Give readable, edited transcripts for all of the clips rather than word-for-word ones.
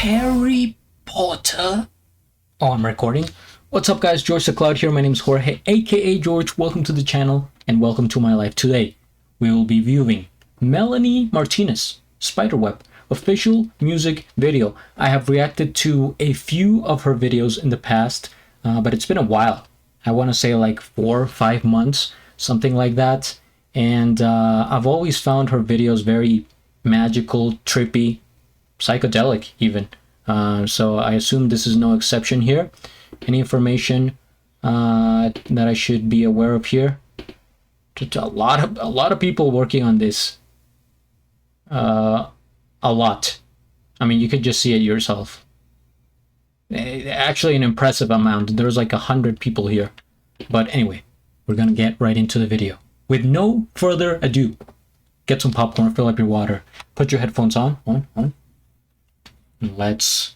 Harry Potter. Oh, I'm recording. What's up, guys? George the Cloud here. My name is Jorge, aka George. Welcome to the channel and welcome to my life. Today, we will be viewing Melanie Martinez Spiderweb official music video. I have reacted to a few of her videos in the past, but it's been a while. I want to say like 4 or 5 months, something like that. And I've always found her videos very magical, trippy, psychedelic even. So I assume this is no exception here. Any information that I should be aware of here? Just a lot of people working on this. A lot. I mean, you could just see it yourself. Actually, an impressive amount. There's like 100 people here. But anyway, we're gonna get right into the video. With no further ado, get some popcorn, fill up your water, put your headphones on, and let's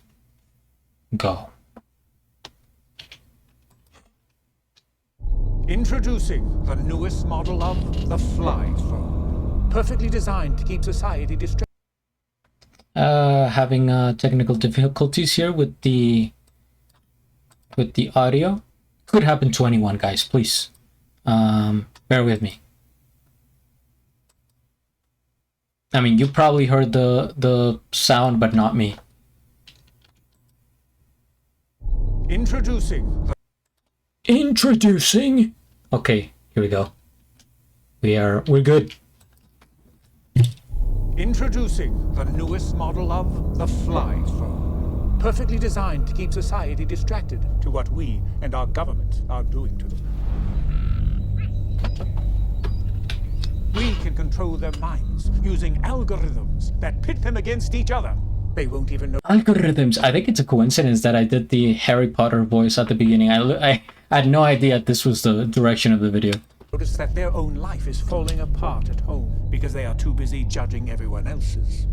go. Introducing the newest model of the Fly Phone. Perfectly designed to keep society distracted. Having technical difficulties here with the audio. Could happen to anyone, guys. Please, bear with me. I mean, you probably heard the sound, but not me. Introducing. Okay, here we go. We're good. Introducing the newest model of the Fly Phone. Perfectly designed to keep society distracted to what we and our government are doing to them. We can control their minds using algorithms that pit them against each other. They won't even know. Algorithms. I think it's a coincidence that I did the Harry Potter voice at the beginning. I had no idea this was the direction of the video. Notice that their own life is falling apart at home because they are too busy judging everyone else's.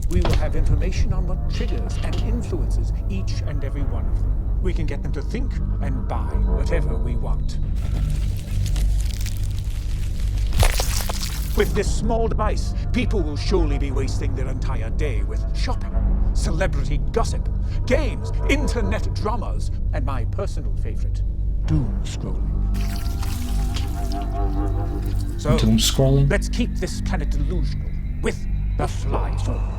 We will have information on what triggers and influences each and every one of them. We can get them to think and buy whatever we want. With this small device, people will surely be wasting their entire day with shopping, celebrity gossip, games, internet dramas, and my personal favorite, doom scrolling. So, Doom scrolling? let's keep this planet delusional with the Fly Phone.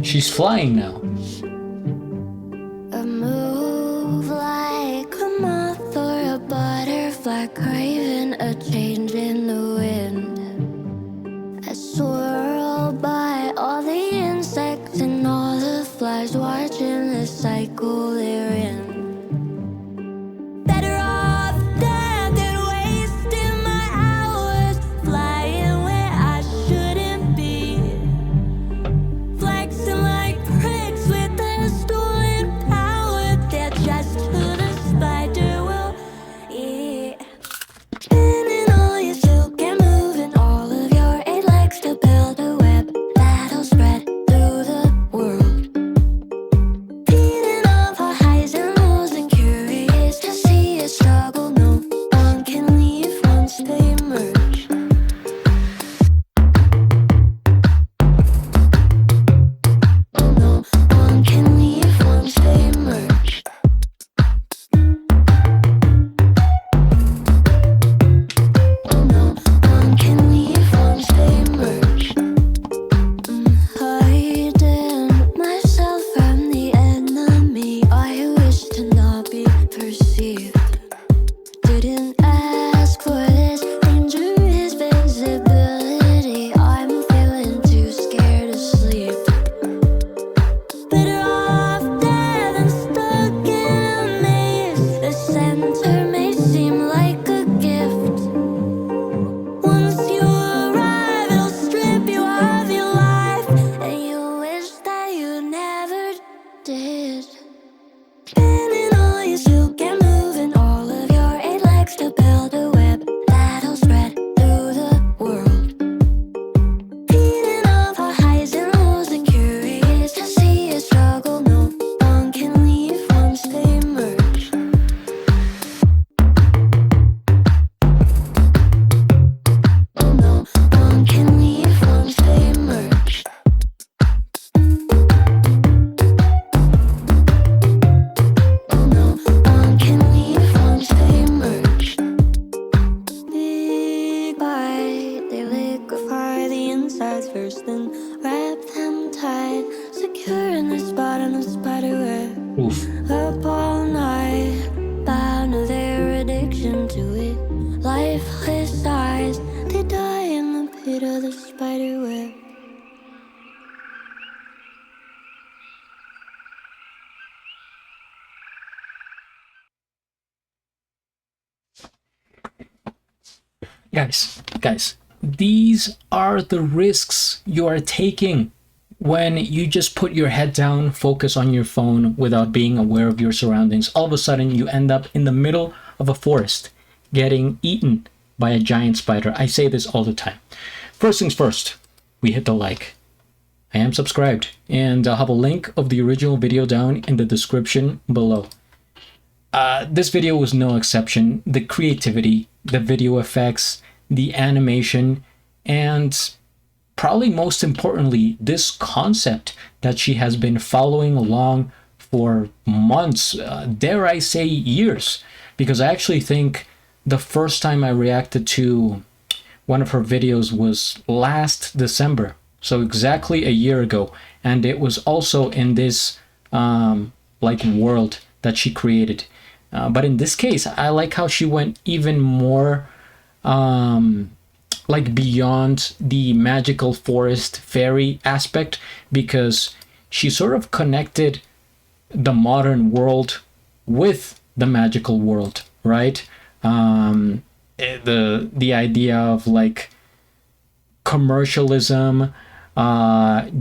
She's flying now. A move like a moth or a butterfly craving a change in the wind. I swirl by all the insects and all the flies, watching the cycle they're in. Better off dead than wasting my hours flying where I shouldn't be. Flexing like pricks with their stolen power, they're just who the spider will eat. Spinning all your silver lifeless eyes, they die in the pit of the spider web. Guys, these are the risks you are taking when you just put your head down, focus on your phone without being aware of your surroundings. All of a sudden, you end up in the middle of a forest getting eaten by a giant spider. I say this all the time. First things first, we hit the like. I am subscribed, and I'll have a link of the original video down in the description below. This video was no exception. The creativity, the video effects, the animation, and probably most importantly, this concept that she has been following along for months, dare I say years, because I actually think the first time I reacted to one of her videos was last December, so exactly a year ago, and it was also in this like world that she created. But in this case, I like how she went even more like beyond the magical forest fairy aspect, because she sort of connected the modern world with the magical world, right? The idea of like commercialism,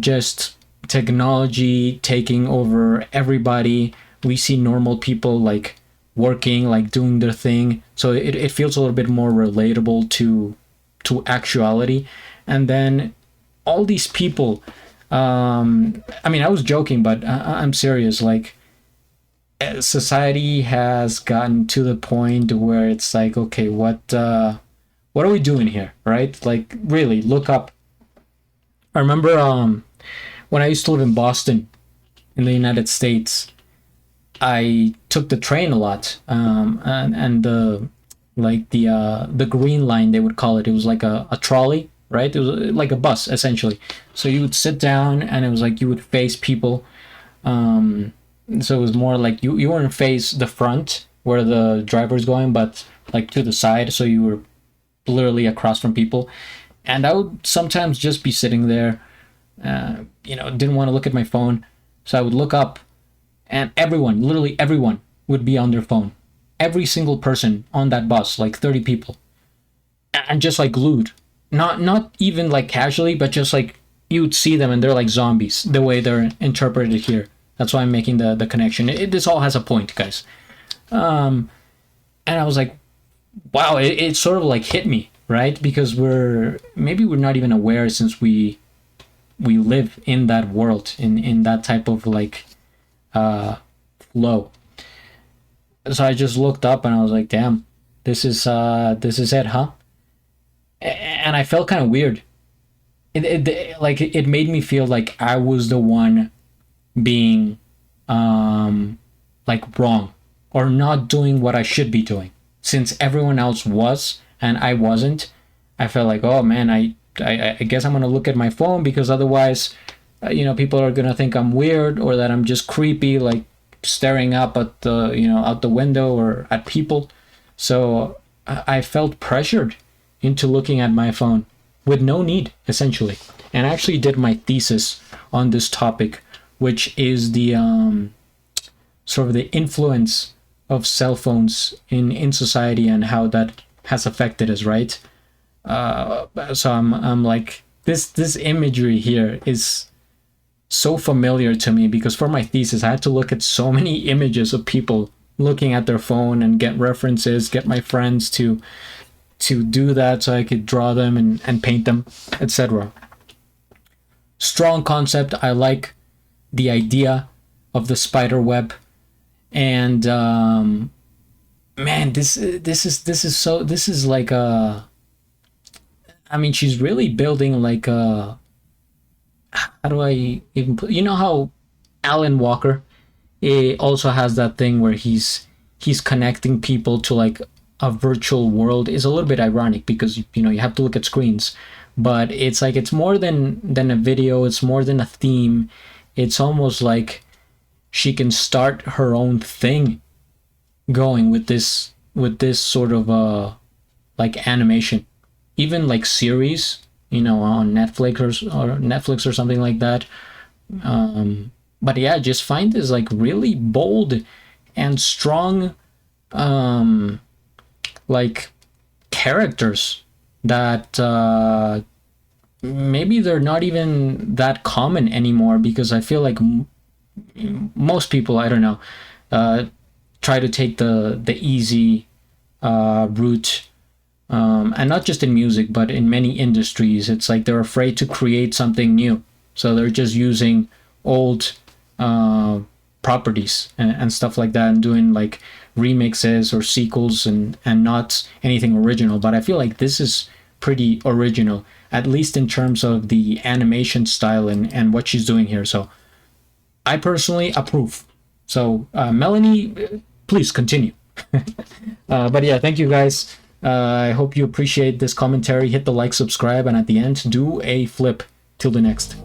just technology taking over everybody. We see normal people like working, like doing their thing, so it feels a little bit more relatable to actuality. And then all these people, I mean, I was joking, but I'm serious, like society has gotten to the point where it's like, okay, what are we doing here, right? Like, really, look up. I remember when I used to live in Boston in the United States, I took the train a lot, and the green line, they would call it. It was like a trolley, right? It was like a bus essentially. So you would sit down, and it was like you would face people. So it was more like you weren't face the front where the driver's going, but like to the side, so you were literally across from people. And I would sometimes just be sitting there, didn't want to look at my phone, so I would look up. And everyone, literally everyone, would be on their phone. Every single person on that bus, like 30 people. And just like glued. Not even like casually, but just like you would see them and they're like zombies, the way they're interpreted here. That's why I'm making the connection. This all has a point, guys. And I was like, wow, it sort of like hit me, right? Because we're not even aware, since we live in that world, in that type of like flow. So I just looked up and I was like, damn, this is it, huh? And I felt kind of weird. It made me feel like I was the one being like wrong, or not doing what I should be doing, since everyone else was and I wasn't. I felt like, oh man, I guess I'm gonna look at my phone, because otherwise people are gonna think I'm weird, or that I'm just creepy, like staring up at the out the window or at people. So I felt pressured into looking at my phone with no need, essentially. And I actually did my thesis on this topic, which is the sort of the influence of cell phones in society and how that has affected us, right? So I'm like, this imagery here is so familiar to me, because for my thesis I had to look at so many images of people looking at their phone and get references, get my friends to do that so I could draw them and paint them, etc. Strong concept. I like the idea of the spider web, and man, this is like a, I mean, she's really building like a, how do I even put, how Alan Walker also has that thing where he's connecting people to like a virtual world. Is a little bit ironic, because you have to look at screens, but it's like, it's more than a video, it's more than a theme. It's almost like she can start her own thing going with this sort of like animation, even like series, you know, on Netflix or something like that. But yeah, just find this like really bold and strong like characters that maybe they're not even that common anymore, because I feel like most people, I don't know, try to take the easy route, and not just in music but in many industries. It's like they're afraid to create something new, so they're just using old properties and stuff like that, and doing like remixes or sequels and not anything original. But I feel like this is pretty original, at least in terms of the animation style and what she's doing here. So I personally approve. So Melanie, please continue. But yeah, thank you guys. I hope you appreciate this commentary. Hit the like, subscribe, and at the end, do a flip. Till the next.